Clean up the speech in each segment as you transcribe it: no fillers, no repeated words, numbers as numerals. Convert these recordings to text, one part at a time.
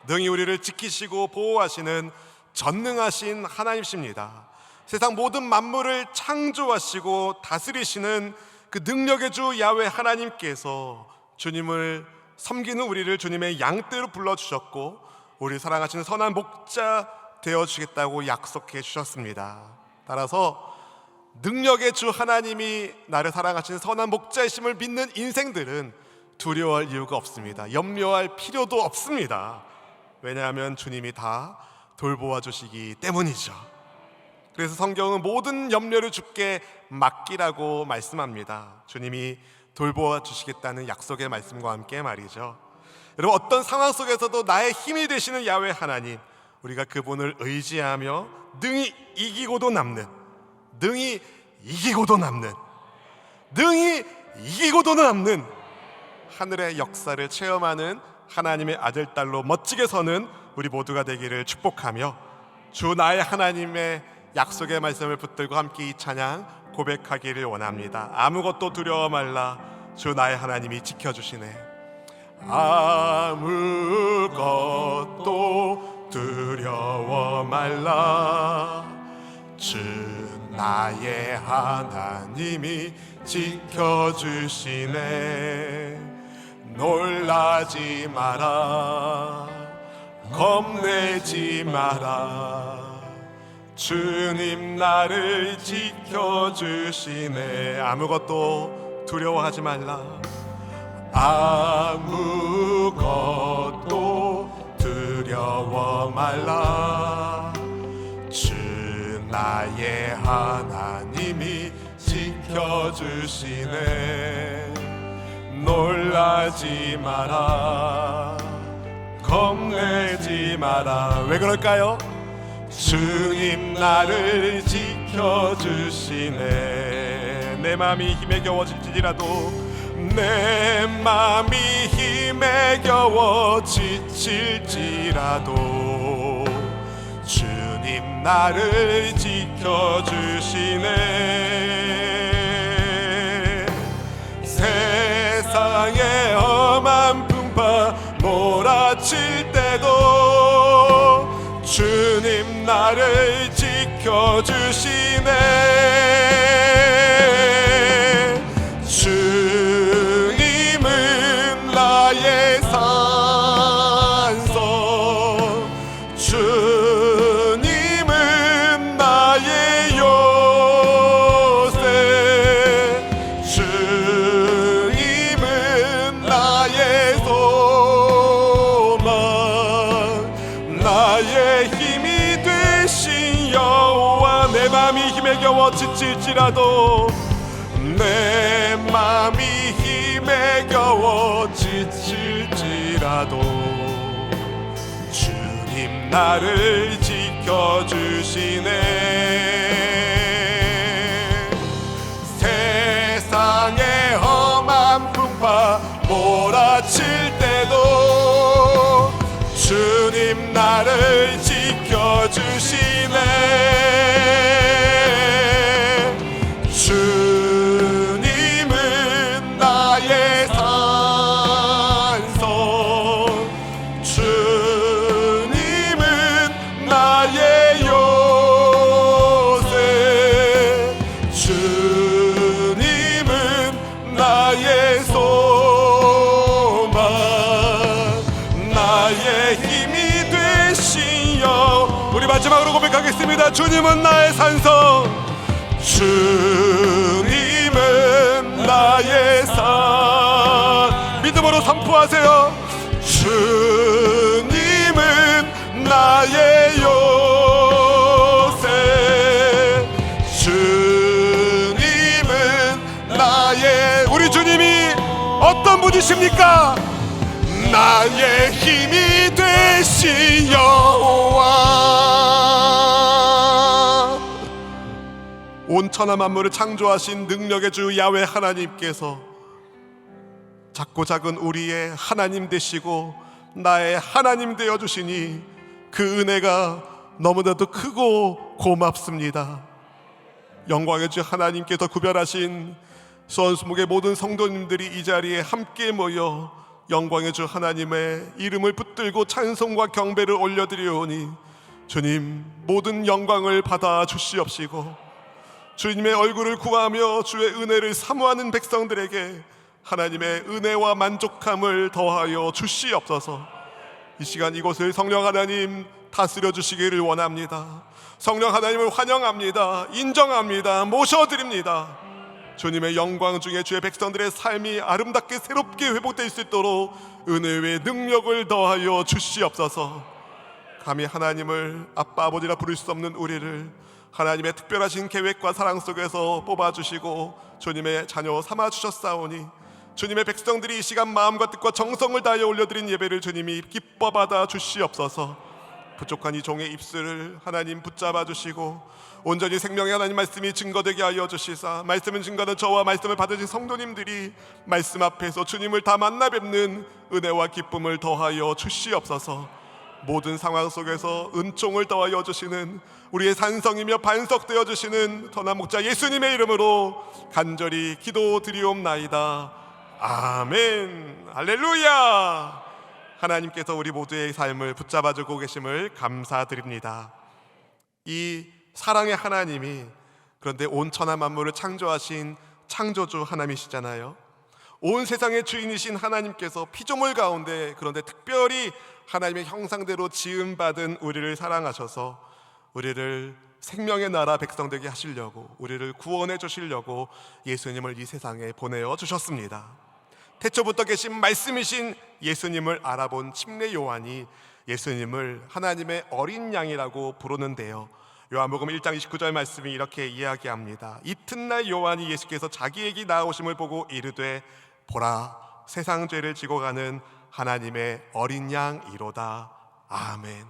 능히 우리를 지키시고 보호하시는 전능하신 하나님이십니다. 세상 모든 만물을 창조하시고 다스리시는 그 능력의 주 야훼 하나님께서 주님을 섬기는 우리를 주님의 양떼로 불러주셨고 우리 사랑하시는 선한 목자 되어주시겠다고 약속해 주셨습니다. 따라서 능력의 주 하나님이 나를 사랑하시는 선한 목자이심을 믿는 인생들은 두려워할 이유가 없습니다. 염려할 필요도 없습니다. 왜냐하면 주님이 다 돌보아 주시기 때문이죠. 그래서 성경은 모든 염려를 주께 맡기라고 말씀합니다. 주님이 돌보아 주시겠다는 약속의 말씀과 함께 말이죠. 여러분, 어떤 상황 속에서도 나의 힘이 되시는 야훼 하나님, 우리가 그분을 의지하며 능히 이기고도 남는, 능히 이기고도 남는, 능히 이기고도 남는 하늘의 역사를 체험하는 하나님의 아들, 딸로 멋지게 서는 우리 모두가 되기를 축복하며 주 나의 하나님의 약속의 말씀을 붙들고 함께 이 찬양 고백하기를 원합니다. 아무것도 두려워 말라, 주 나의 하나님이 지켜주시네. 아무것도 두려워 말라, 주 나의 하나님이 지켜주시네. 놀라지 마라, 겁내지 마라, 주님 나를 지켜주시네. 아무것도 두려워하지 말라, 아무것도 두려워 말라, 주 나의 하나님이 지켜주시네. 놀라지 마라, 겁내지 마라. 왜 그럴까요? 주님 나를 지켜주시네. 내 마음이 힘에 겨워질지라도, 내 마음이 힘에 겨워 지칠지라도 주님 나를 지켜주시네. 세상의 험한 풍파 몰아칠 때도 주님 나를 지켜주시네. 주님은 나의 산성, 주님은 나의 요새, 주님은 나의 소망, 나의 힘이 되신 여호와. 내 맘이 힘에 겨워 지칠지라도, 내 맘이 힘에 겨워 지칠지라도 주님 나를 지켜주시네. 세상의 험한 풍파 몰아칠 때도 주님 나를 지켜주시네. 주님은 나의 산성, 주님은 나의 요새, 주님은 나의 소망, 나의 힘이 되신 여. 우리 마지막으로 고백하겠습니다. 주님은 나의 산성, 주님은 나의 산. 믿음으로 선포하세요. 주님은 나의 요새, 주님은 나의. 우리 주님이 어떤 분이십니까? 나의 힘이 되신 여호와. 온 천하 만물을 창조하신 능력의 주 야훼 하나님께서 작고 작은 우리의 하나님 되시고 나의 하나님 되어주시니 그 은혜가 너무나도 크고 고맙습니다. 영광의 주 하나님께서 구별하신 수원수목의 모든 성도님들이 이 자리에 함께 모여 영광의 주 하나님의 이름을 붙들고 찬송과 경배를 올려드리오니 주님 모든 영광을 받아 주시옵시고 주님의 얼굴을 구하며 주의 은혜를 사모하는 백성들에게 하나님의 은혜와 만족함을 더하여 주시옵소서. 이 시간 이곳을 성령 하나님 다스려 주시기를 원합니다. 성령 하나님을 환영합니다. 인정합니다. 모셔드립니다. 주님의 영광 중에 주의 백성들의 삶이 아름답게 새롭게 회복될 수 있도록 은혜의 능력을 더하여 주시옵소서. 감히 하나님을 아빠 아버지라 부를 수 없는 우리를 하나님의 특별하신 계획과 사랑 속에서 뽑아주시고 주님의 자녀 삼아주셨사오니 주님의 백성들이 이 시간 마음과 뜻과 정성을 다하여 올려드린 예배를 주님이 기뻐 받아 주시옵소서. 부족한 이 종의 입술을 하나님 붙잡아 주시고 온전히 생명의 하나님 말씀이 증거되게 하여 주시사 말씀은 증거는 저와 말씀을 받으신 성도님들이 말씀 앞에서 주님을 다 만나 뵙는 은혜와 기쁨을 더하여 주시옵소서. 모든 상황 속에서 은총을 더하여 주시는 우리의 산성이며 반석되어 주시는 선한 목자 예수님의 이름으로 간절히 기도드리옵나이다. 아멘. 할렐루야. 하나님께서 우리 모두의 삶을 붙잡아주고 계심을 감사드립니다. 이 사랑의 하나님이 그런데 온 천하 만물을 창조하신 창조주 하나님이시잖아요. 온 세상의 주인이신 하나님께서 피조물 가운데 그런데 특별히 하나님의 형상대로 지음받은 우리를 사랑하셔서 우리를 생명의 나라 백성 되게 하시려고 우리를 구원해 주시려고 예수님을 이 세상에 보내어 주셨습니다. 태초부터 계신 말씀이신 예수님을 알아본 침례 요한이 예수님을 하나님의 어린 양이라고 부르는데요, 요한복음 1장 29절 말씀이 이렇게 이야기합니다. 이튿날 요한이 예수께서 자기에게 나오심을 보고 이르되 보라 세상 죄를 지고 가는 하나님의 어린 양이로다. 아멘.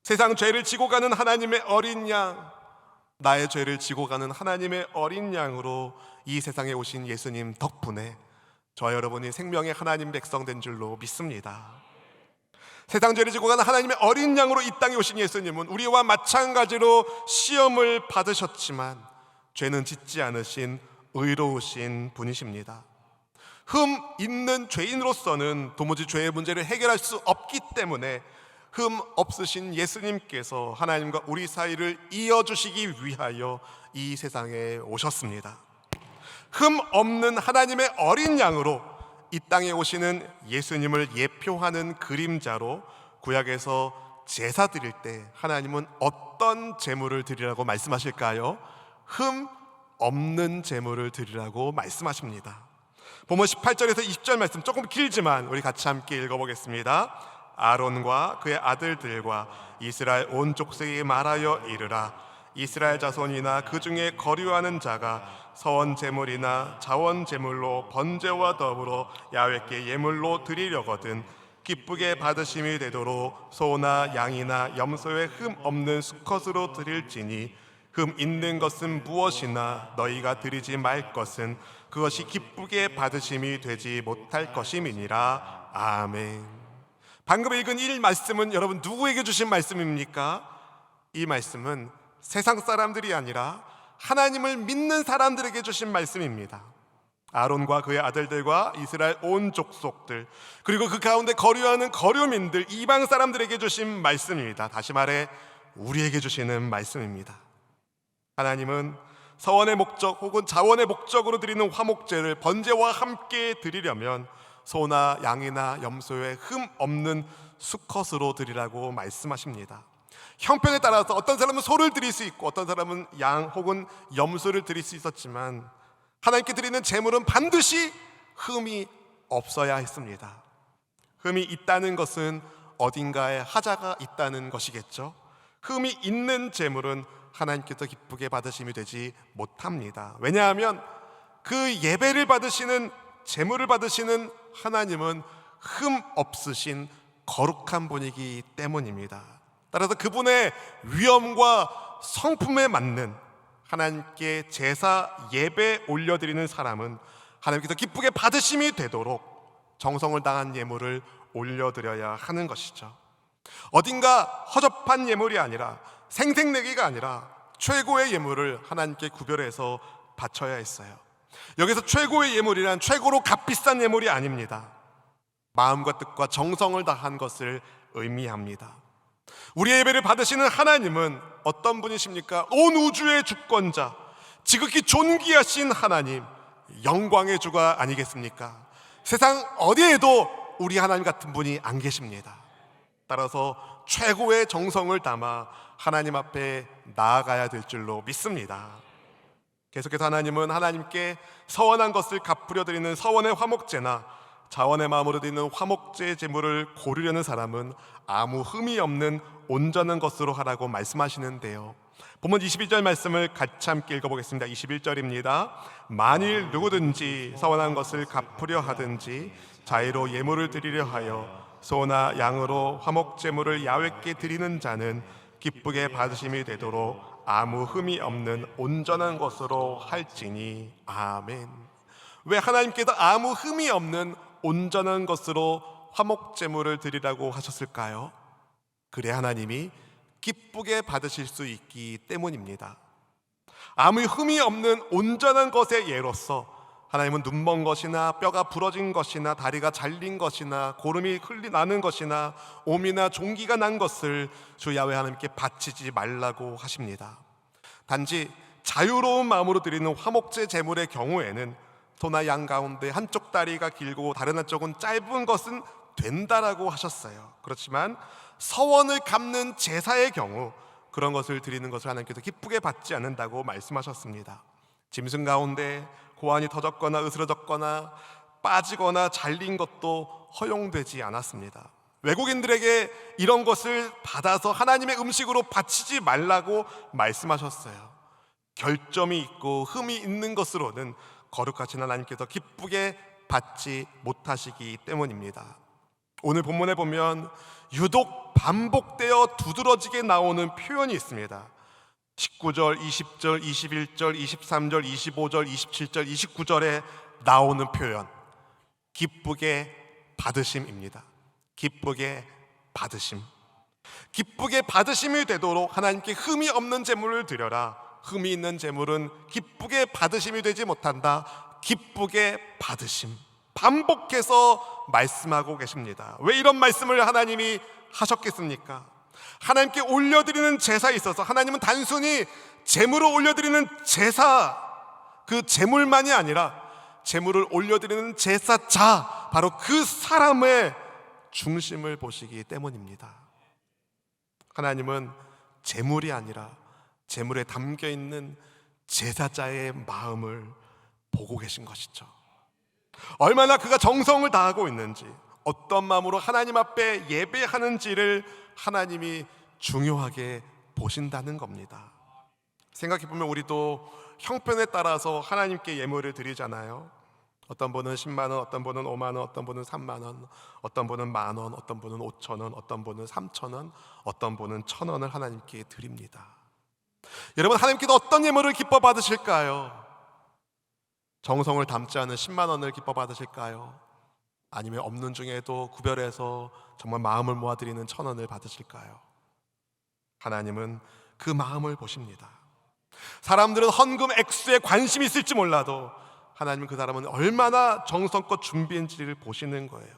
세상 죄를 지고 가는 하나님의 어린 양, 나의 죄를 지고 가는 하나님의 어린 양으로 이 세상에 오신 예수님 덕분에 저와 여러분이 생명의 하나님 백성 된 줄로 믿습니다. 세상 죄를 지고 가는 하나님의 어린 양으로 이 땅에 오신 예수님은 우리와 마찬가지로 시험을 받으셨지만 죄는 짓지 않으신 의로우신 분이십니다. 흠 있는 죄인으로서는 도무지 죄의 문제를 해결할 수 없기 때문에 흠 없으신 예수님께서 하나님과 우리 사이를 이어주시기 위하여 이 세상에 오셨습니다. 흠 없는 하나님의 어린 양으로 이 땅에 오시는 예수님을 예표하는 그림자로 구약에서 제사 드릴 때 하나님은 어떤 제물을 드리라고 말씀하실까요? 흠 없는 제물을 드리라고 말씀하십니다. 본문 18절에서 20절 말씀 조금 길지만 우리 같이 함께 읽어보겠습니다. 아론과 그의 아들들과 이스라엘 온 족속에게 말하여 이르라. 이스라엘 자손이나 그 중에 거류하는 자가 서원 제물이나 자원 제물로 번제와 더불어 야훼께 예물로 드리려거든 기쁘게 받으심이 되도록 소나 양이나 염소의 흠 없는 수컷으로 드릴지니 흠 있는 것은 무엇이나 너희가 드리지 말 것은 그것이 기쁘게 받으심이 되지 못할 것임이니라. 아멘. 방금 읽은 이 말씀은 여러분 누구에게 주신 말씀입니까? 이 말씀은 세상 사람들이 아니라 하나님을 믿는 사람들에게 주신 말씀입니다. 아론과 그의 아들들과 이스라엘 온 족속들 그리고 그 가운데 거류하는 거류민들 이방 사람들에게 주신 말씀입니다. 다시 말해 우리에게 주시는 말씀입니다. 하나님은 서원의 목적 혹은 자원의 목적으로 드리는 화목제를 번제와 함께 드리려면 소나 양이나 염소의 흠 없는 수컷으로 드리라고 말씀하십니다. 형편에 따라서 어떤 사람은 소를 드릴 수 있고 어떤 사람은 양 혹은 염소를 드릴 수 있었지만 하나님께 드리는 제물은 반드시 흠이 없어야 했습니다. 흠이 있다는 것은 어딘가에 하자가 있다는 것이겠죠. 흠이 있는 제물은 하나님께서 기쁘게 받으심이 되지 못합니다. 왜냐하면 그 예배를 받으시는 제물을 받으시는 하나님은 흠 없으신 거룩한 분이기 때문입니다. 따라서 그분의 위엄과 성품에 맞는 하나님께 제사 예배 올려드리는 사람은 하나님께서 기쁘게 받으심이 되도록 정성을 다한 예물을 올려드려야 하는 것이죠. 어딘가 허접한 예물이 아니라 생색내기가 아니라 최고의 예물을 하나님께 구별해서 바쳐야 했어요. 여기서 최고의 예물이란 최고로 값비싼 예물이 아닙니다. 마음과 뜻과 정성을 다한 것을 의미합니다. 우리의 예배를 받으시는 하나님은 어떤 분이십니까? 온 우주의 주권자, 지극히 존귀하신 하나님, 영광의 주가 아니겠습니까? 세상 어디에도 우리 하나님 같은 분이 안 계십니다. 따라서 최고의 정성을 담아 하나님 앞에 나아가야 될 줄로 믿습니다. 계속해서 하나님은 하나님께 서원한 것을 갚으려 드리는 서원의 화목제나 자원의 마음으로 드리는 화목제 제물을 고르려는 사람은 아무 흠이 없는 온전한 것으로 하라고 말씀하시는데요. 본문 22절 말씀을 같이 함께 읽어보겠습니다. 21절입니다. 만일 누구든지 서원한 것을 갚으려 하든지 자의로 예물을 드리려 하여 소나 양으로 화목제물을 야훼께 드리는 자는 기쁘게 받으심이 되도록 아무 흠이 없는 온전한 것으로 할지니. 아멘. 왜 하나님께서 아무 흠이 없는 온전한 것으로 화목제물을 드리라고 하셨을까요? 그래 하나님이 기쁘게 받으실 수 있기 때문입니다. 아무 흠이 없는 온전한 것의 예로서 하나님은 눈먼 것이나 뼈가 부러진 것이나 다리가 잘린 것이나 고름이 나는 것이나 옴이나 종기가 난 것을 주 야훼 하나님께 바치지 말라고 하십니다. 단지 자유로운 마음으로 드리는 화목제 제물의 경우에는 소나 양 가운데 한쪽 다리가 길고 다른 한쪽은 짧은 것은 된다라고 하셨어요. 그렇지만 서원을 갚는 제사의 경우 그런 것을 드리는 것을 하나님께서 기쁘게 받지 않는다고 말씀하셨습니다. 짐승 가운데 고환이 터졌거나 으스러졌거나 빠지거나 잘린 것도 허용되지 않았습니다. 외국인들에게 이런 것을 받아서 하나님의 음식으로 바치지 말라고 말씀하셨어요. 결점이 있고 흠이 있는 것으로는 거룩하신 하나님께서 기쁘게 받지 못하시기 때문입니다. 오늘 본문에 보면 유독 반복되어 두드러지게 나오는 표현이 있습니다. 19절, 20절, 21절, 23절, 25절, 27절, 29절에 나오는 표현, 기쁘게 받으심입니다. 기쁘게 받으심. 기쁘게 받으심이 되도록 하나님께 흠이 없는 제물을 드려라. 흠이 있는 제물은 기쁘게 받으심이 되지 못한다. 기쁘게 받으심. 반복해서 말씀하고 계십니다. 왜 이런 말씀을 하나님이 하셨겠습니까? 하나님께 올려드리는 제사에 있어서 하나님은 단순히 제물을 올려드리는 제사, 그 제물만이 아니라 제물을 올려드리는 제사자, 바로 그 사람의 중심을 보시기 때문입니다. 하나님은 제물이 아니라 제물에 담겨있는 제사자의 마음을 보고 계신 것이죠. 얼마나 그가 정성을 다하고 있는지, 어떤 마음으로 하나님 앞에 예배하는지를 하나님이 중요하게 보신다는 겁니다. 생각해보면 우리도 형편에 따라서 하나님께 예물을 드리잖아요. 어떤 분은 10만 원, 어떤 분은 5만 원, 어떤 분은 3만 원, 어떤 분은 10,000원, 어떤 분은 5,000원, 어떤 분은 3,000원, 어떤 분은 1,000원을 하나님께 드립니다. 여러분, 하나님께서 어떤 예물을 기뻐 받으실까요? 정성을 담지 않은 10만 원을 기뻐 받으실까요? 아니면 없는 중에도 구별해서 정말 마음을 모아드리는 1,000원을 받으실까요? 하나님은 그 마음을 보십니다. 사람들은 헌금 액수에 관심이 있을지 몰라도 하나님은 그 사람은 얼마나 정성껏 준비했는지를 보시는 거예요.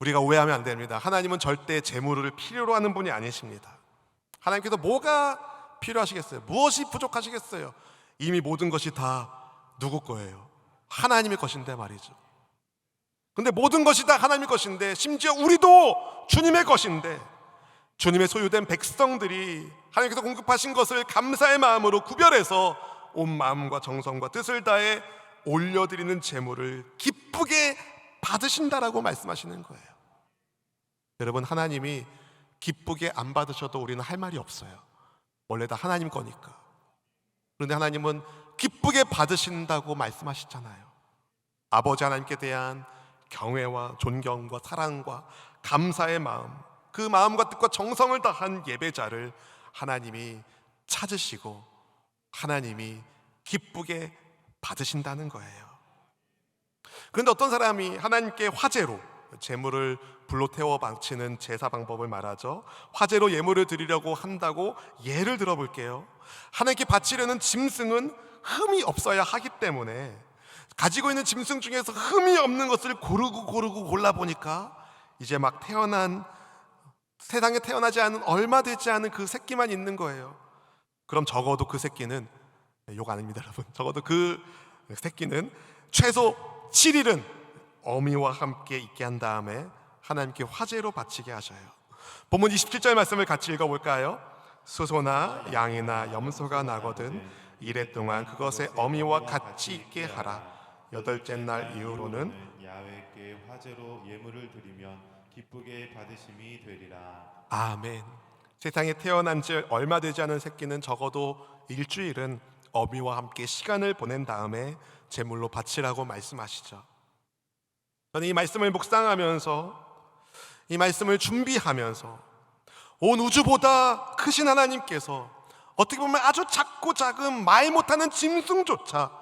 우리가 오해하면 안 됩니다. 하나님은 절대 재물을 필요로 하는 분이 아니십니다. 하나님께서 뭐가 필요하시겠어요? 무엇이 부족하시겠어요? 이미 모든 것이 다 누구 거예요? 하나님의 것인데 말이죠. 근데 모든 것이 다 하나님의 것인데, 심지어 우리도 주님의 것인데, 주님의 소유된 백성들이 하나님께서 공급하신 것을 감사의 마음으로 구별해서 온 마음과 정성과 뜻을 다해 올려드리는 제물을 기쁘게 받으신다라고 말씀하시는 거예요. 여러분, 하나님이 기쁘게 안 받으셔도 우리는 할 말이 없어요. 원래 다 하나님 거니까. 그런데 하나님은 기쁘게 받으신다고 말씀하시잖아요. 아버지 하나님께 대한 경외와 존경과 사랑과 감사의 마음, 그 마음과 뜻과 정성을 다한 예배자를 하나님이 찾으시고 하나님이 기쁘게 받으신다는 거예요. 그런데 어떤 사람이 하나님께 화제로 제물을 불로 태워 바치는 제사 방법을 말하죠. 화제로 예물을 드리려고 한다고 예를 들어볼게요. 하나님께 바치려는 짐승은 흠이 없어야 하기 때문에 가지고 있는 짐승 중에서 흠이 없는 것을 고르고 골라보니까 이제 막 세상에 태어나지 않은 얼마 되지 않은 그 새끼만 있는 거예요. 그럼 적어도 그 새끼는, 욕 아닙니다 여러분, 적어도 그 새끼는 최소 7일은 어미와 함께 있게 한 다음에 하나님께 화제로 바치게 하셔요. 본문 27절 말씀을 같이 읽어볼까요? 수소나 양이나 염소가 나거든 이래 동안 그것의 어미와 같이 있게 하라. 여덟째 날 이후로는 야훼께 화제로 예물을 드리면 기쁘게 받으심이 되리라. 아멘. 세상에 태어난 지 얼마 되지 않은 새끼는 적어도 일주일은 어미와 함께 시간을 보낸 다음에 제물로 바치라고 말씀하시죠. 저는 이 말씀을 묵상하면서, 이 말씀을 준비하면서 온 우주보다 크신 하나님께서 어떻게 보면 아주 작고 작은 말 못하는 짐승조차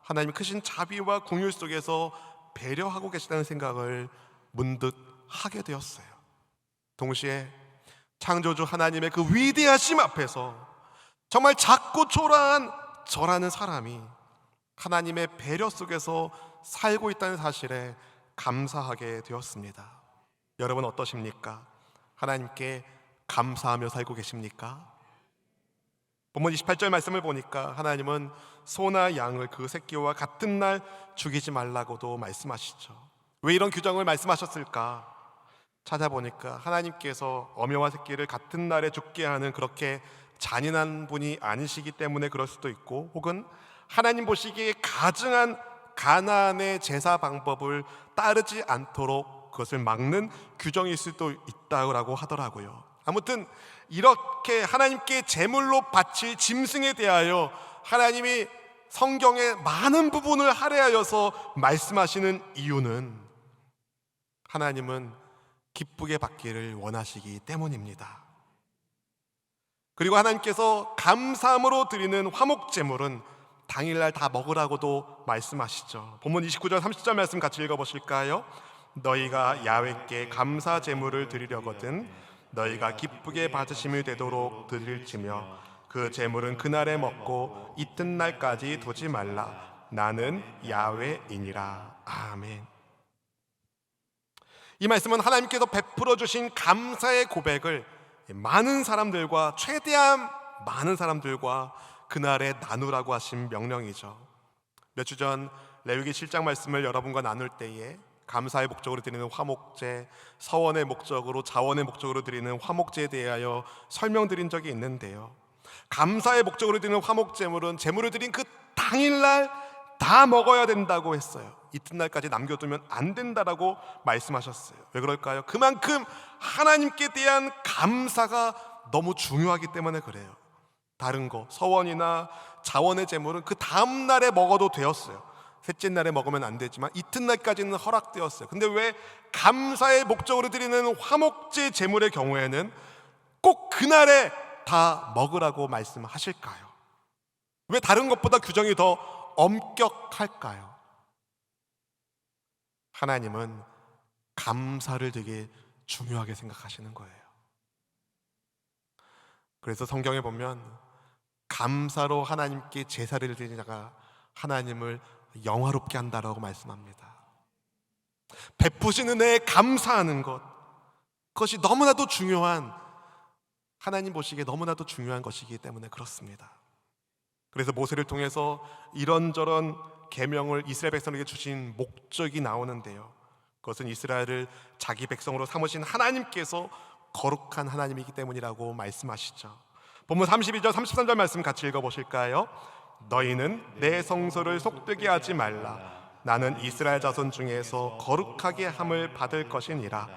하나님의 크신 자비와 긍휼 속에서 배려하고 계시다는 생각을 문득 하게 되었어요. 동시에 창조주 하나님의 그 위대하심 앞에서 정말 작고 초라한 저라는 사람이 하나님의 배려 속에서 살고 있다는 사실에 감사하게 되었습니다. 여러분 어떠십니까? 하나님께 감사하며 살고 계십니까? 본문 28절 말씀을 보니까 하나님은 소나 양을 그 새끼와 같은 날 죽이지 말라고도 말씀하시죠. 왜 이런 규정을 말씀하셨을까? 찾아보니까 하나님께서 어미와 새끼를 같은 날에 죽게 하는 그렇게 잔인한 분이 아니시기 때문에 그럴 수도 있고, 혹은 하나님 보시기에 가증한 가나안의 제사 방법을 따르지 않도록 그것을 막는 규정일 수도 있다고 하더라고요. 아무튼 이렇게 하나님께 제물로 바칠 짐승에 대하여 하나님이 성경의 많은 부분을 할애하여서 말씀하시는 이유는 하나님은 기쁘게 받기를 원하시기 때문입니다. 그리고 하나님께서 감사함으로 드리는 화목 제물은 당일날 다 먹으라고도 말씀하시죠. 본문 29절 30절 말씀 같이 읽어보실까요? 너희가 야훼께 감사 제물을 드리려거든 너희가 기쁘게 받으심이 되도록 드릴지며 그 제물은 그날에 먹고 이튿날까지 두지 말라. 나는 야훼이니라. 아멘. 이 말씀은 하나님께서 베풀어 주신 감사의 고백을 많은 사람들과, 최대한 많은 사람들과 그날에 나누라고 하신 명령이죠. 몇 주 전 레위기 7장 말씀을 여러분과 나눌 때에 감사의 목적으로 드리는 화목제, 서원의 목적으로, 자원의 목적으로 드리는 화목제에 대하여 설명드린 적이 있는데요, 감사의 목적으로 드리는 화목제물은 제물을 드린 그 당일날 다 먹어야 된다고 했어요. 이튿날까지 남겨두면 안 된다라고 말씀하셨어요. 왜 그럴까요? 그만큼 하나님께 대한 감사가 너무 중요하기 때문에 그래요. 다른 거, 서원이나 자원의 제물은 그 다음 날에 먹어도 되었어요. 셋째 날에 먹으면 안 되지만 이튿날까지는 허락되었어요. 근데 왜 감사의 목적으로 드리는 화목제 제물의 경우에는 꼭 그날에 다 먹으라고 말씀하실까요? 왜 다른 것보다 규정이 더 엄격할까요? 하나님은 감사를 되게 중요하게 생각하시는 거예요. 그래서 성경에 보면 감사로 하나님께 제사를 드리는 자가 하나님을 영화롭게 한다라고 말씀합니다. 베푸시는 은혜에 감사하는 것, 그것이 너무나도 중요한, 하나님 보시기에 너무나도 중요한 것이기 때문에 그렇습니다. 그래서 모세를 통해서 이런저런 계명을 이스라엘 백성에게 주신 목적이 나오는데요, 그것은 이스라엘을 자기 백성으로 삼으신 하나님께서 거룩한 하나님이기 때문이라고 말씀하시죠. 본문 32절 33절 말씀 같이 읽어보실까요? 너희는 내 성소를 속되게 하지 말라. 나는 이스라엘 자손 중에서 거룩하게 함을 받을 것이니라.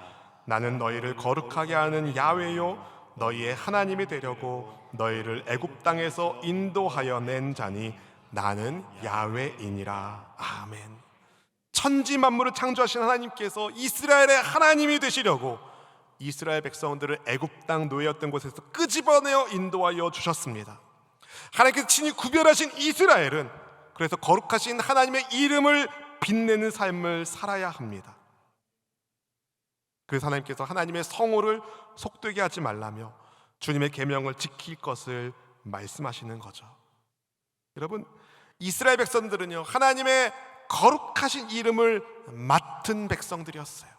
나는 너희를 거룩하게 하는 야훼요 너희의 하나님이 되려고 너희를 애굽 땅에서 인도하여 낸 자니 나는 야훼이니라. 아멘. 천지 만물을 창조하신 하나님께서 이스라엘의 하나님이 되시려고 이스라엘 백성들을 애굽 땅 노예였던 곳에서 끄집어내어 인도하여 주셨습니다. 하나님께서 친히 구별하신 이스라엘은 그래서 거룩하신 하나님의 이름을 빛내는 삶을 살아야 합니다. 그래서 하나님께서 하나님의 성호를 속되게 하지 말라며 주님의 계명을 지킬 것을 말씀하시는 거죠. 여러분, 이스라엘 백성들은요, 하나님의 거룩하신 이름을 맡은 백성들이었어요.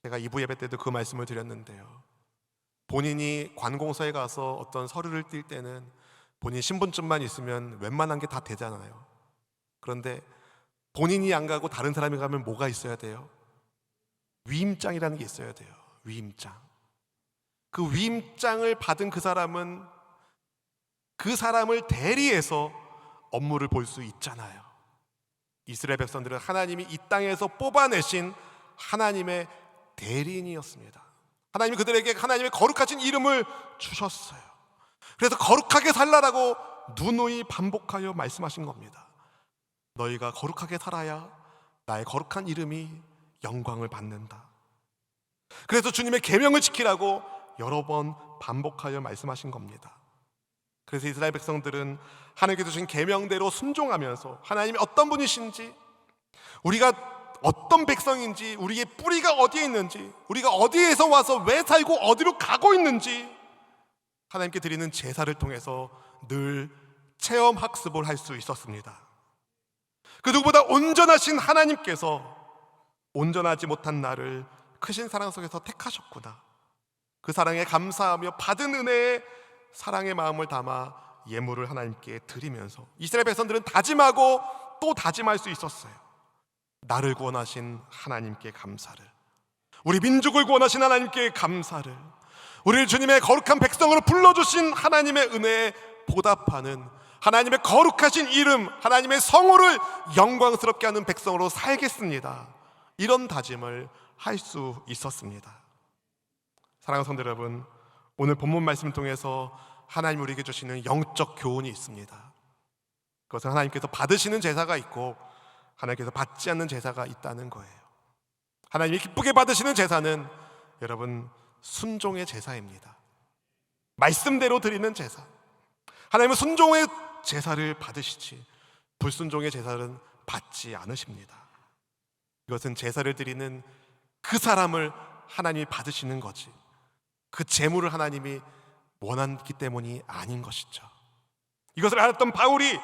제가 2부 예배 때도 그 말씀을 드렸는데요, 본인이 관공서에 가서 어떤 서류를 띌 때는 본인 신분증만 있으면 웬만한 게 다 되잖아요. 그런데 본인이 안 가고 다른 사람이 가면 뭐가 있어야 돼요? 위임장이라는 게 있어야 돼요. 위임장. 그 위임장을 받은 그 사람은 그 사람을 대리해서 업무를 볼 수 있잖아요. 이스라엘 백성들은 하나님이 이 땅에서 뽑아내신 하나님의 대리인이었습니다. 하나님이 그들에게 하나님의 거룩하신 이름을 주셨어요. 그래서 거룩하게 살라라고 누누이 반복하여 말씀하신 겁니다. 너희가 거룩하게 살아야 나의 거룩한 이름이 영광을 받는다. 그래서 주님의 계명을 지키라고 여러 번 반복하여 말씀하신 겁니다. 그래서 이스라엘 백성들은 하나님께서 주신 계명대로 순종하면서 하나님이 어떤 분이신지, 우리가 어떤 백성인지, 우리의 뿌리가 어디에 있는지, 우리가 어디에서 와서 왜 살고 어디로 가고 있는지 하나님께 드리는 제사를 통해서 늘 체험 학습을 할 수 있었습니다. 그 누구보다 온전하신 하나님께서 온전하지 못한 나를 크신 사랑 속에서 택하셨구나, 그 사랑에 감사하며 받은 은혜에 사랑의 마음을 담아 예물을 하나님께 드리면서 이스라엘 백성들은 다짐하고 또 다짐할 수 있었어요. 나를 구원하신 하나님께 감사를, 우리 민족을 구원하신 하나님께 감사를, 우리를 주님의 거룩한 백성으로 불러주신 하나님의 은혜에 보답하는, 하나님의 거룩하신 이름, 하나님의 성호를 영광스럽게 하는 백성으로 살겠습니다. 이런 다짐을 할 수 있었습니다. 사랑하는 성도 여러분, 오늘 본문 말씀을 통해서 하나님 우리에게 주시는 영적 교훈이 있습니다. 그것은 하나님께서 받으시는 제사가 있고 하나님께서 받지 않는 제사가 있다는 거예요. 하나님이 기쁘게 받으시는 제사는 여러분 순종의 제사입니다. 말씀대로 드리는 제사. 하나님은 순종의 제사를 받으시지 불순종의 제사는 받지 않으십니다. 이것은 제사를 드리는 그 사람을 하나님이 받으시는 거지, 그 제물을 하나님이 원하기 때문이 아닌 것이죠. 이것을 알았던 바울이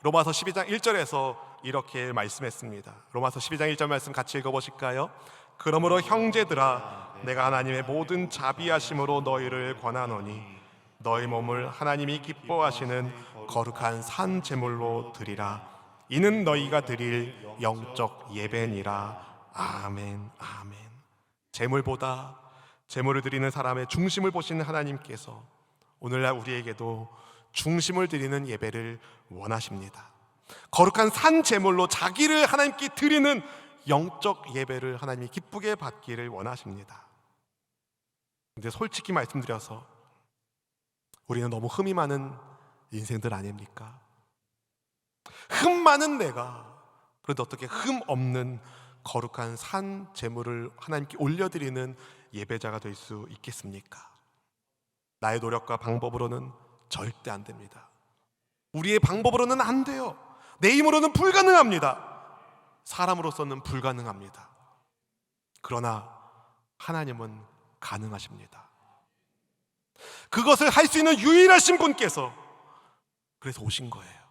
로마서 12장 1절에서 이렇게 말씀했습니다. 로마서 12장 1절 말씀 같이 읽어보실까요? 그러므로 형제들아, 내가 하나님의 모든 자비하심으로 너희를 권하노니 너희 몸을 하나님이 기뻐하시는 거룩한 산 제물로 드리라. 이는 너희가 드릴 영적 예배니라. 아멘, 아멘. 제물보다 제물을 드리는 사람의 중심을 보시는 하나님께서 오늘날 우리에게도 중심을 드리는 예배를 원하십니다. 거룩한 산 제물로 자기를 하나님께 드리는 영적 예배를 하나님이 기쁘게 받기를 원하십니다. 근데 솔직히 말씀드려서 우리는 너무 흠이 많은 인생들 아닙니까? 흠 많은 내가 그런데 어떻게 흠 없는 거룩한 산 제물을 하나님께 올려드리는 예배자가 될 수 있겠습니까? 나의 노력과 방법으로는 절대 안 됩니다. 우리의 방법으로는 안 돼요. 내 힘으로는 불가능합니다. 사람으로서는 불가능합니다. 그러나 하나님은 가능하십니다. 그것을 할 수 있는 유일하신 분께서 그래서 오신 거예요.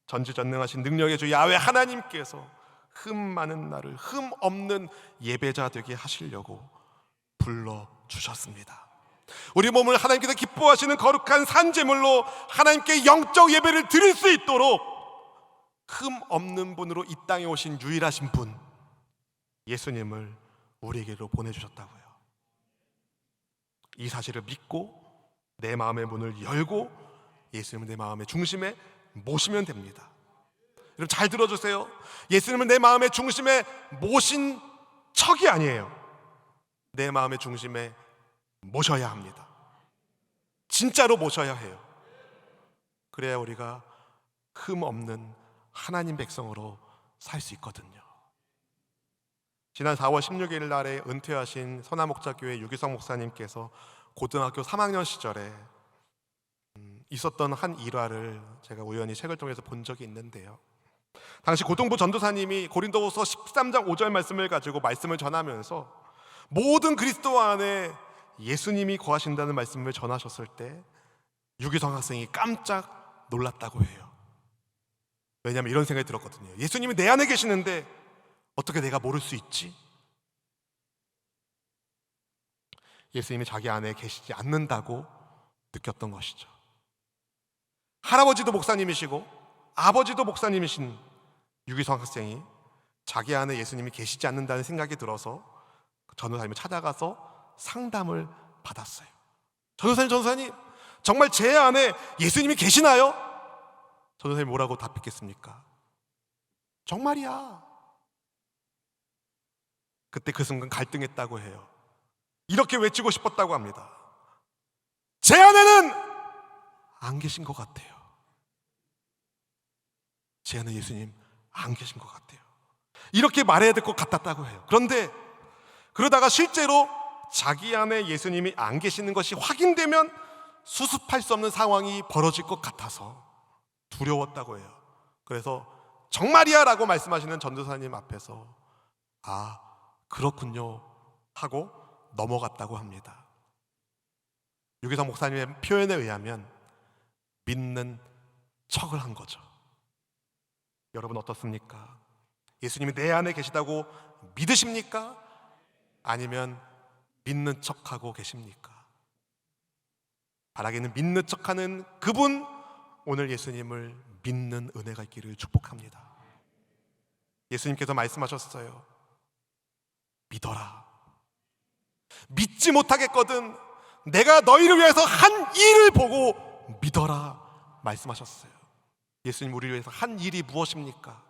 전지전능하신 능력의 주 야훼 하나님께서 흠 많은 나를 흠 없는 예배자 되게 하시려고 불러주셨습니다. 우리 몸을 하나님께서 기뻐하시는 거룩한 산제물로 하나님께 영적 예배를 드릴 수 있도록 흠 없는 분으로 이 땅에 오신 유일하신 분 예수님을 우리에게로 보내주셨다고요. 이 사실을 믿고 내 마음의 문을 열고 예수님을 내 마음의 중심에 모시면 됩니다. 여러분 잘 들어주세요. 예수님을 내 마음의 중심에 모신 척이 아니에요. 내 마음의 중심에 모셔야 합니다. 진짜로 모셔야 해요. 그래야 우리가 흠 없는 하나님 백성으로 살 수 있거든요. 지난 4월 16일 날에 은퇴하신 선화목자교회 유기성 목사님께서 고등학교 3학년 시절에 있었던 한 일화를 제가 우연히 책을 통해서 본 적이 있는데요. 당시 고등부 전도사님이 고린도후서 13장 5절 말씀을 가지고 말씀을 전하면서 모든 그리스도 안에 예수님이 거하신다는 말씀을 전하셨을 때 유기성 학생이 깜짝 놀랐다고 해요. 왜냐하면 이런 생각이 들었거든요. 예수님이 내 안에 계시는데 어떻게 내가 모를 수 있지? 예수님이 자기 안에 계시지 않는다고 느꼈던 것이죠. 할아버지도 목사님이시고 아버지도 목사님이신 유기성 학생이 자기 안에 예수님이 계시지 않는다는 생각이 들어서 전도사님을 찾아가서 상담을 받았어요. 전도사님, 정말 제 안에 예수님이 계시나요? 전도사님이 뭐라고 답했겠습니까? 정말이야. 그때 그 순간 갈등했다고 해요. 이렇게 외치고 싶었다고 합니다. 제 안에는 안 계신 것 같아요. 제 안에 예수님 안 계신 것 같아요. 이렇게 말해야 될 것 같았다고 해요. 그런데 그러다가 실제로 자기 안에 예수님이 안 계시는 것이 확인되면 수습할 수 없는 상황이 벌어질 것 같아서 두려웠다고 해요. 그래서 정말이야 라고 말씀하시는 전도사님 앞에서 아, 그렇군요 하고 넘어갔다고 합니다. 유기성 목사님의 표현에 의하면 믿는 척을 한 거죠. 여러분 어떻습니까? 예수님이 내 안에 계시다고 믿으십니까? 아니면 믿는 척하고 계십니까? 바라기는 믿는 척하는 그분, 오늘 예수님을 믿는 은혜가 있기를 축복합니다. 예수님께서 말씀하셨어요. 믿어라. 믿지 못하겠거든 내가 너희를 위해서 한 일을 보고 믿어라 말씀하셨어요. 예수님 우리를 위해서 한 일이 무엇입니까?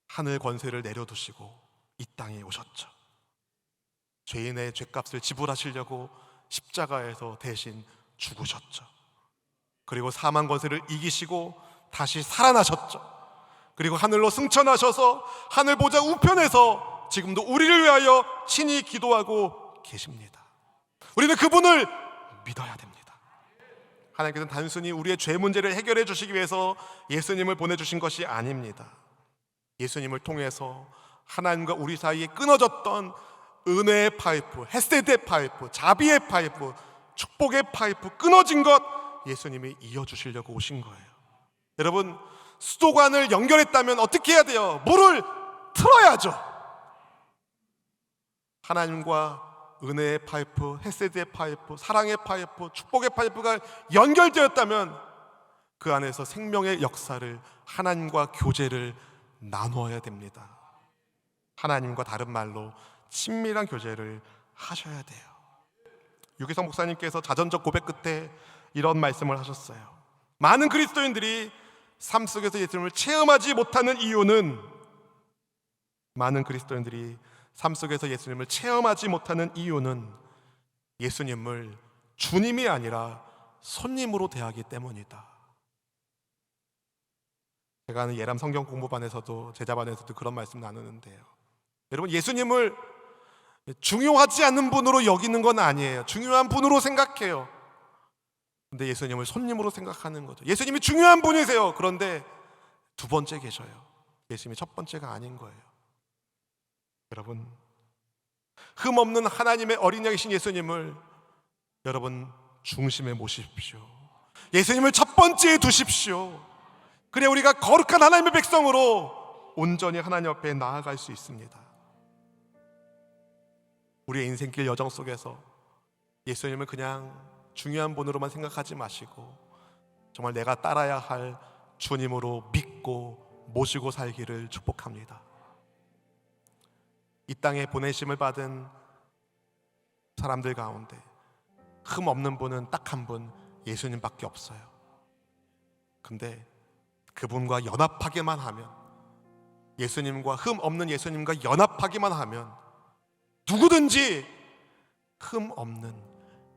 하늘 권세를 내려두시고 이 땅에 오셨죠. 죄인의 죄값을 지불하시려고 십자가에서 대신 죽으셨죠. 그리고 사망 권세를 이기시고 다시 살아나셨죠. 그리고 하늘로 승천하셔서 하늘 보좌 우편에서 지금도 우리를 위하여 친히 기도하고 계십니다. 우리는 그분을 믿어야 됩니다. 하나님께서는 단순히 우리의 죄 문제를 해결해 주시기 위해서 예수님을 보내주신 것이 아닙니다. 예수님을 통해서 하나님과 우리 사이에 끊어졌던 은혜의 파이프, 헤세드의 파이프, 자비의 파이프, 축복의 파이프 끊어진 것 예수님이 이어주시려고 오신 거예요. 여러분 수도관을 연결했다면 어떻게 해야 돼요? 물을 틀어야죠. 하나님과 은혜의 파이프, 헤세드의 파이프, 사랑의 파이프, 축복의 파이프가 연결되었다면 그 안에서 생명의 역사를 하나님과 교제를 나누어야 됩니다. 하나님과 다른 말로 친밀한 교제를 하셔야 돼요. 유기성 목사님께서 자전적 고백 끝에 이런 말씀을 하셨어요. 많은 그리스도인들이 삶 속에서 예수님을 체험하지 못하는 이유는 예수님을 주님이 아니라 손님으로 대하기 때문이다. 제가 하는 예람 성경 공부반에서도 제자반에서도 그런 말씀 나누는데요. 여러분 예수님을 중요하지 않은 분으로 여기는 건 아니에요. 중요한 분으로 생각해요. 근데 예수님을 손님으로 생각하는 거죠. 예수님이 중요한 분이세요. 그런데 두 번째 계셔요. 예수님이 첫 번째가 아닌 거예요. 여러분 흠없는 하나님의 어린 양이신 예수님을 여러분 중심에 모십시오. 예수님을 첫 번째에 두십시오. 그래 우리가 거룩한 하나님의 백성으로 온전히 하나님 앞에 나아갈 수 있습니다. 우리의 인생길 여정 속에서 예수님을 그냥 중요한 분으로만 생각하지 마시고 정말 내가 따라야 할 주님으로 믿고 모시고 살기를 축복합니다. 이 땅에 보내심을 받은 사람들 가운데 흠 없는 분은 딱 한 분, 예수님밖에 없어요. 근데 그분과 연합하게만 하면, 예수님과 흠 없는 예수님과 연합하기만 하면 누구든지 흠 없는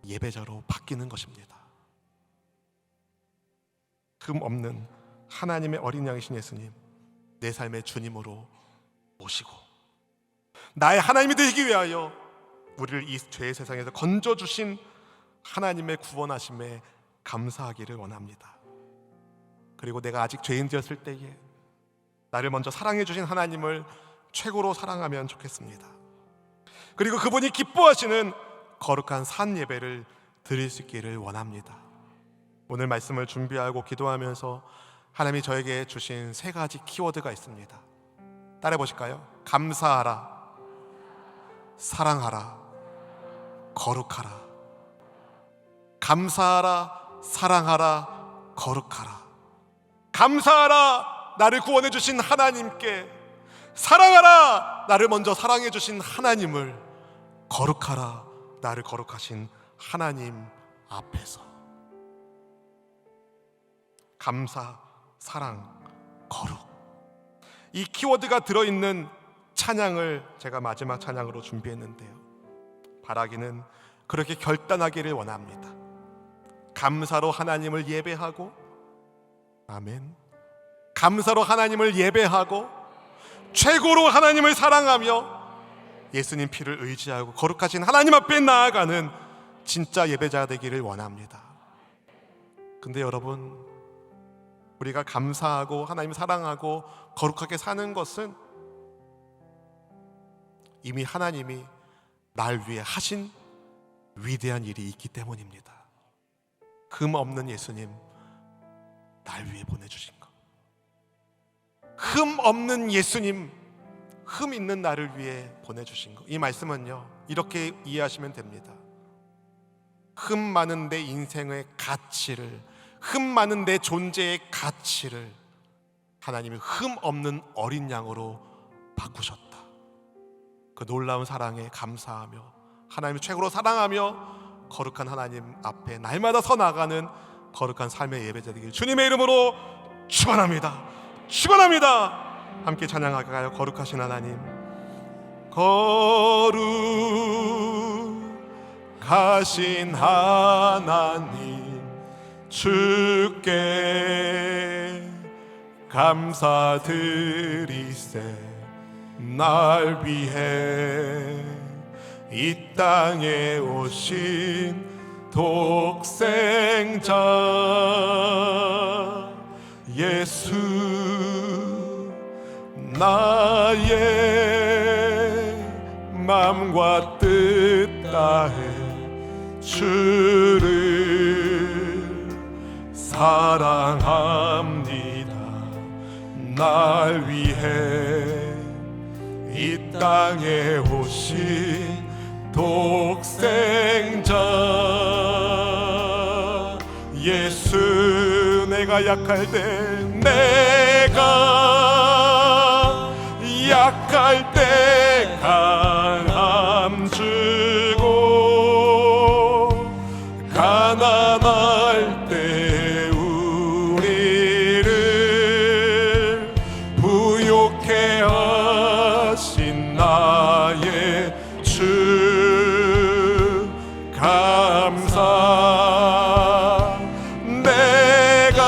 예배자로 바뀌는 것입니다. 흠 없는 하나님의 어린 양이신 예수님, 내 삶의 주님으로 모시고 나의 하나님이 되기 위하여 우리를 이 죄의 세상에서 건져주신 하나님의 구원하심에 감사하기를 원합니다. 그리고 내가 아직 죄인 되었을 때에 나를 먼저 사랑해 주신 하나님을 최고로 사랑하면 좋겠습니다. 그리고 그분이 기뻐하시는 거룩한 산 예배를 드릴 수 있기를 원합니다. 오늘 말씀을 준비하고 기도하면서 하나님이 저에게 주신 세 가지 키워드가 있습니다. 따라해 보실까요? 감사하라, 사랑하라, 거룩하라. 감사하라, 사랑하라, 거룩하라. 감사하라, 나를 구원해 주신 하나님께. 사랑하라, 나를 먼저 사랑해 주신 하나님을. 거룩하라, 나를 거룩하신 하나님 앞에서. 감사, 사랑, 거룩. 이 키워드가 들어있는 찬양을 제가 마지막 찬양으로 준비했는데요, 바라기는 그렇게 결단하기를 원합니다. 감사로 하나님을 예배하고, 아멘, 감사로 하나님을 예배하고, 최고로 하나님을 사랑하며 예수님 피를 의지하고 거룩하신 하나님 앞에 나아가는 진짜 예배자 되기를 원합니다. 근데 여러분, 우리가 감사하고 하나님 사랑하고 거룩하게 사는 것은 이미 하나님이 날 위해 하신 위대한 일이 있기 때문입니다. 흠 없는 예수님 날 위해 보내주신 것, 흠 없는 예수님 흠 있는 나를 위해 보내주신 것. 이 말씀은요, 이렇게 이해하시면 됩니다. 흠 많은 내 인생의 가치를, 흠 많은 내 존재의 가치를 하나님이 흠 없는 어린 양으로 바꾸셨다. 그 놀라운 사랑에 감사하며 하나님을 최고로 사랑하며 거룩한 하나님 앞에 날마다 서 나가는 거룩한 삶의 예배자 되길 주님의 이름으로 축원합니다. 축원합니다. 함께 찬양할까요? 거룩하신 하나님, 거룩하신 하나님, 주께 감사드리세. 날 위해 이 땅에 오신 독생자 예수, 나의 맘과 뜻 다해 주를 사랑합니다. 날 위해 이 땅에 오신 독생자 예수, 내가 약할 때, 내가 약할 때 강함 주고, 가난할 때 우리를 부욕해 하신 나의 주 감사. 내가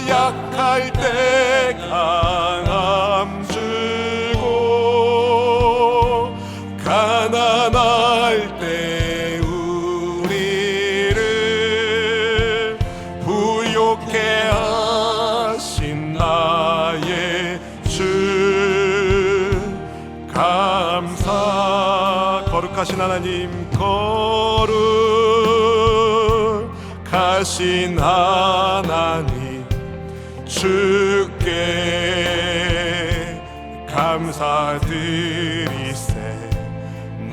약할 때 강함 주고, 가난할 때 우리를 부욕해 하신 나의 주 감사. 거룩하신 하나님, 거룩하신 하나님, 주께 감사드리세.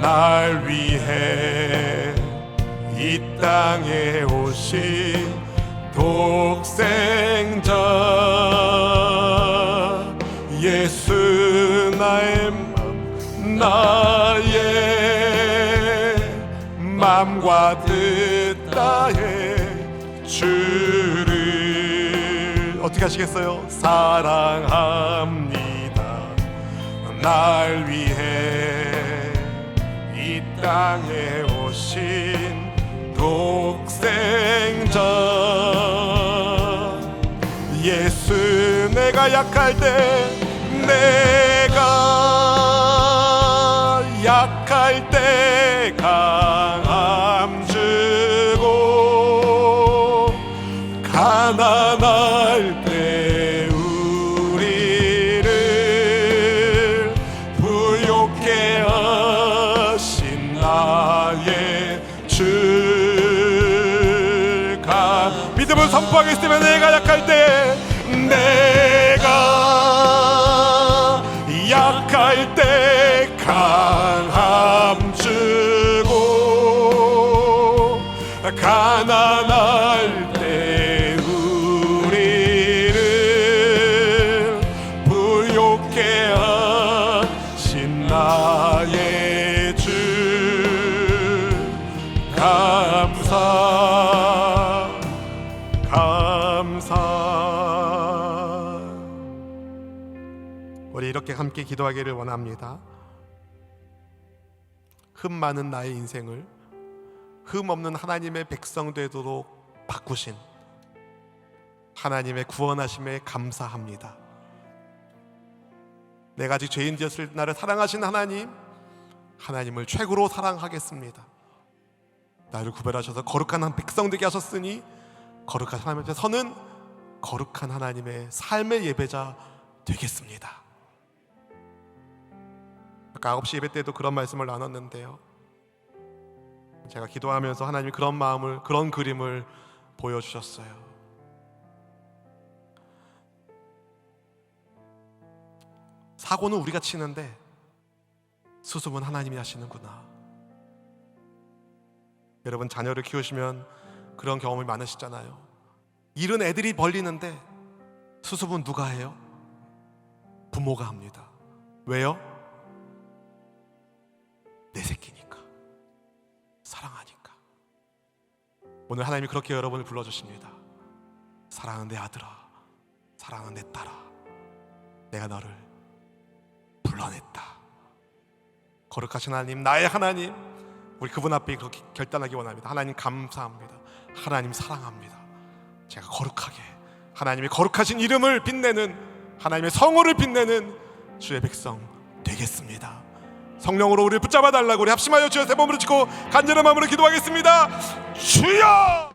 날 위해 이 땅에 오신 독생자 예수, 나의 맘, 나의 맘과 뜻 다해 주를 어떻게 하시겠어요? 사랑합니다. 날 위해 이 땅에 오신 독생자 예수, 내가 약할 때, 내가 약할 때 강함 주고, 가난할 때 우리를 부욕해 하신 나의 주 믿음으로 말씀을 선포하겠으며 내가 약할 때 강함 주고 가난할 때 우리를 부욕해 하신 나의 주 감사. 우리 이렇게 함께 기도하기를 원합니다. 흠 많은 나의 인생을 흠 없는 하나님의 백성 되도록 바꾸신 하나님의 구원하심에 감사합니다. 내가 아직 죄인 되었을 나를 사랑하신 하나님을 최고로 사랑하겠습니다. 나를 구별하셔서 거룩한 백성 되게 하셨으니 거룩한 하나님 앞에 서는 거룩한 하나님의 삶의 예배자 되겠습니다. 아까 9시 예배 때도 그런 말씀을 나눴는데요, 제가 기도하면서 하나님이 그런 마음을, 그런 그림을 보여주셨어요. 사고는 우리가 치는데 수습은 하나님이 하시는구나. 여러분 자녀를 키우시면 그런 경험이 많으시잖아요. 일은 애들이 벌리는데 수습은 누가 해요? 부모가 합니다. 왜요? 내 새끼니까, 사랑하니까. 오늘 하나님이 그렇게 여러분을 불러주십니다. 사랑하는 내 아들아, 사랑하는 내 딸아, 내가 너를 불러냈다. 거룩하신 하나님, 나의 하나님, 우리 그분 앞에 그렇게 결단하기 원합니다. 하나님 감사합니다. 하나님 사랑합니다. 제가 거룩하게 하나님의 거룩하신 이름을 빛내는, 하나님의 성호를 빛내는 주의 백성 되겠습니다. 성령으로 우리를 붙잡아 달라고 우리 합심하여 주여 세 번으로 치고 간절한 마음으로 기도하겠습니다. 주여!